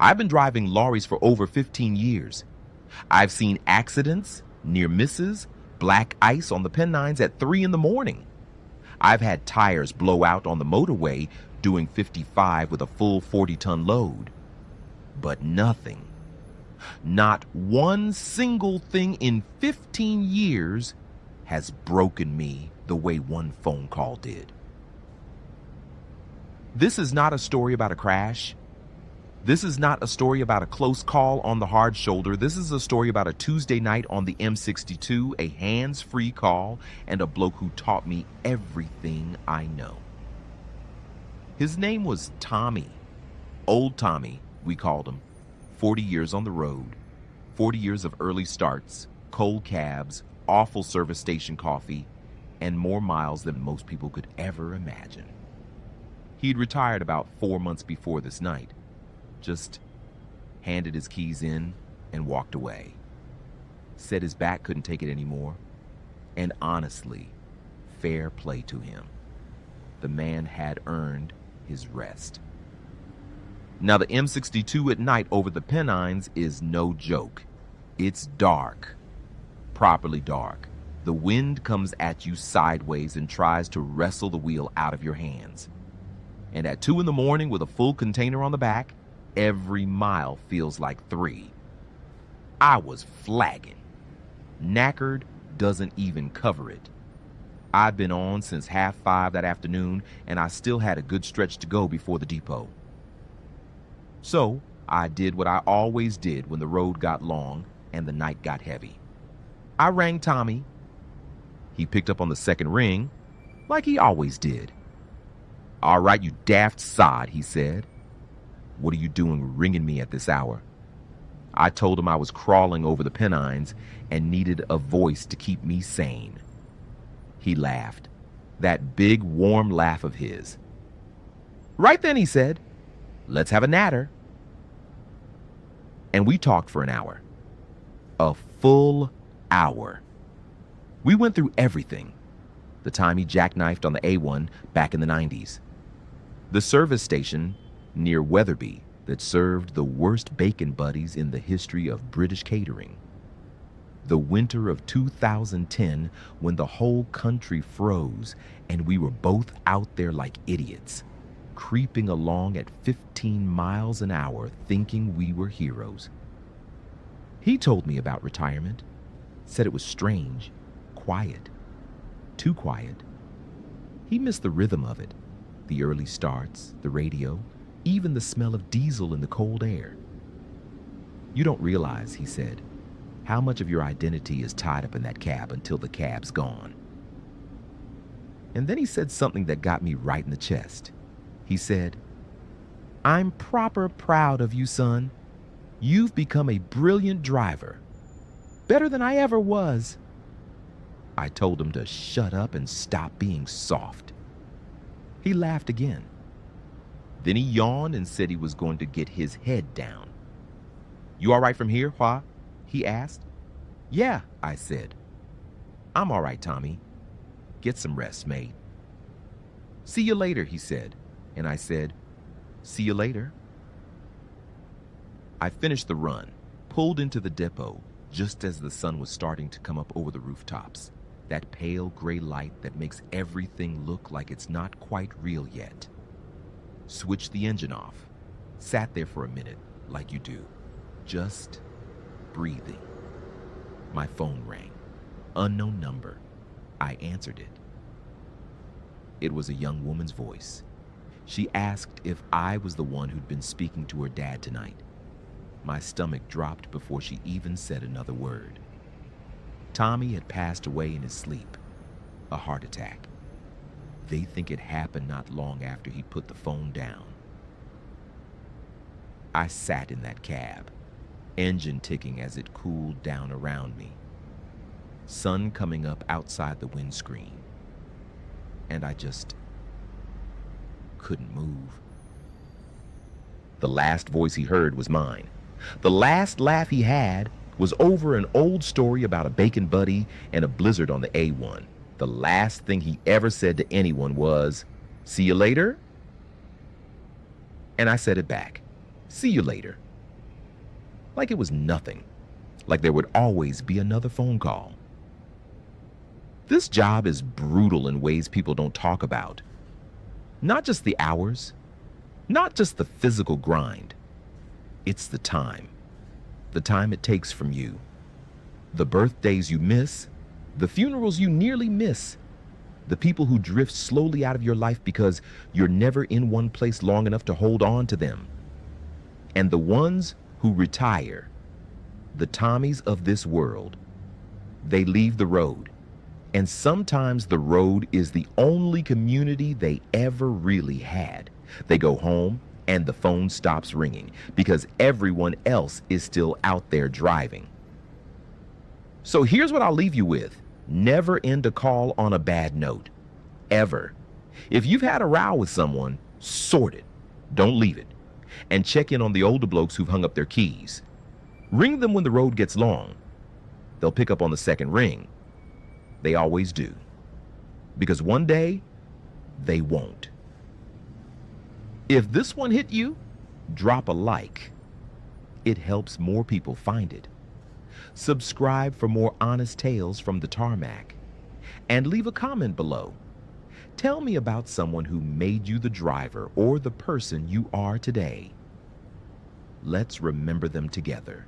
I've been driving lorries for over 15 years. I've seen accidents, near misses, black ice on the Pennines at 3 in the morning. I've had tires blow out on the motorway doing 55 with a full 40-ton load. But nothing, not one single thing in 15 years has broken me the way one phone call did. This is not a story about a crash. This is not a story about a close call on the hard shoulder. This is a story about a Tuesday night on the M62, a hands-free call, and a bloke who taught me everything I know. His name was Tommy. Old Tommy, we called him. 40 years on the road, 40 years of early starts, cold cabs, awful service station coffee, and more miles than most people could ever imagine. He'd retired about 4 months before this night. Just handed his keys in and walked away. Said his back couldn't take it anymore. And honestly, fair play to him. The man had earned his rest. Now the M62 at night over the Pennines is no joke. It's dark. Properly dark. The wind comes at you sideways and tries to wrestle the wheel out of your hands. And at 2 in the morning with a full container on the back, every mile feels like 3. I was flagging. Knackered doesn't even cover it. I'd been on since 5:30 that afternoon, and I still had a good stretch to go before the depot. So I did what I always did when the road got long and the night got heavy. I rang Tommy. He picked up on the second ring, like he always did. "All right, you daft sod," he said. "What are you doing ringing me at this hour?" I told him I was crawling over the Pennines and needed a voice to keep me sane. He laughed, that big warm laugh of his. "Right then," he said, "let's have a natter." And we talked for an hour. A full hour. We went through everything. The time he jackknifed on the A1 back in the 90s. The service station near Weatherby that served the worst bacon buddies in the history of British catering. The winter of 2010 when the whole country froze and we were both out there like idiots, creeping along at 15 miles an hour thinking we were heroes. He told me about retirement, said it was strange, quiet, too quiet. He missed the rhythm of it, the early starts, the radio, even the smell of diesel in the cold air. "You don't realize," he said, "how much of your identity is tied up in that cab until the cab's gone." And then he said something that got me right in the chest. He said, "I'm proper proud of you, son. You've become a brilliant driver. Better than I ever was." I told him to shut up and stop being soft. He laughed again. Then he yawned and said he was going to get his head down. "You all right from here, Hua?" he asked. "Yeah," I said. "I'm all right, Tommy. Get some rest, mate." "See you later," he said. And I said, "See you later." I finished the run, pulled into the depot just as the sun was starting to come up over the rooftops. That pale gray light that makes everything look like it's not quite real yet. Switched the engine off, sat there for a minute like you do, just breathing. My phone rang. Unknown number. I answered it. It was a young woman's voice. She asked if I was the one who'd been speaking to her dad tonight. My stomach dropped before she even said another word. Tommy had passed away in his sleep. A heart attack. They think it happened not long after he put the phone down. I sat in that cab, engine ticking as it cooled down around me. Sun coming up outside the windscreen. And I just couldn't move. The last voice he heard was mine. The last laugh he had was over an old story about a bacon buddy and a blizzard on the A1. The last thing he ever said to anyone was, "See you later?" And I said it back, "See you later." like it was nothing, like there would always be another phone call. This job is brutal in ways people don't talk about. Not just the hours, not just the physical grind. It's the time it takes from you. The birthdays you miss, the funerals you nearly miss, the people who drift slowly out of your life because you're never in one place long enough to hold on to them. And the ones who retire, the Tommies of this world, they leave the road. And sometimes the road is the only community they ever really had. They go home and the phone stops ringing because everyone else is still out there driving. So here's what I'll leave you with. Never end a call on a bad note. Ever. If you've had a row with someone, sort it. Don't leave it. And check in on the older blokes who've hung up their keys. Ring them when the road gets long. They'll pick up on the second ring. They always do. Because one day, they won't. If this one hit you, drop a like. It helps more people find it. Subscribe for more honest tales from the tarmac. And leave a comment below. Tell me about someone who made you the driver or the person you are today. Let's remember them together.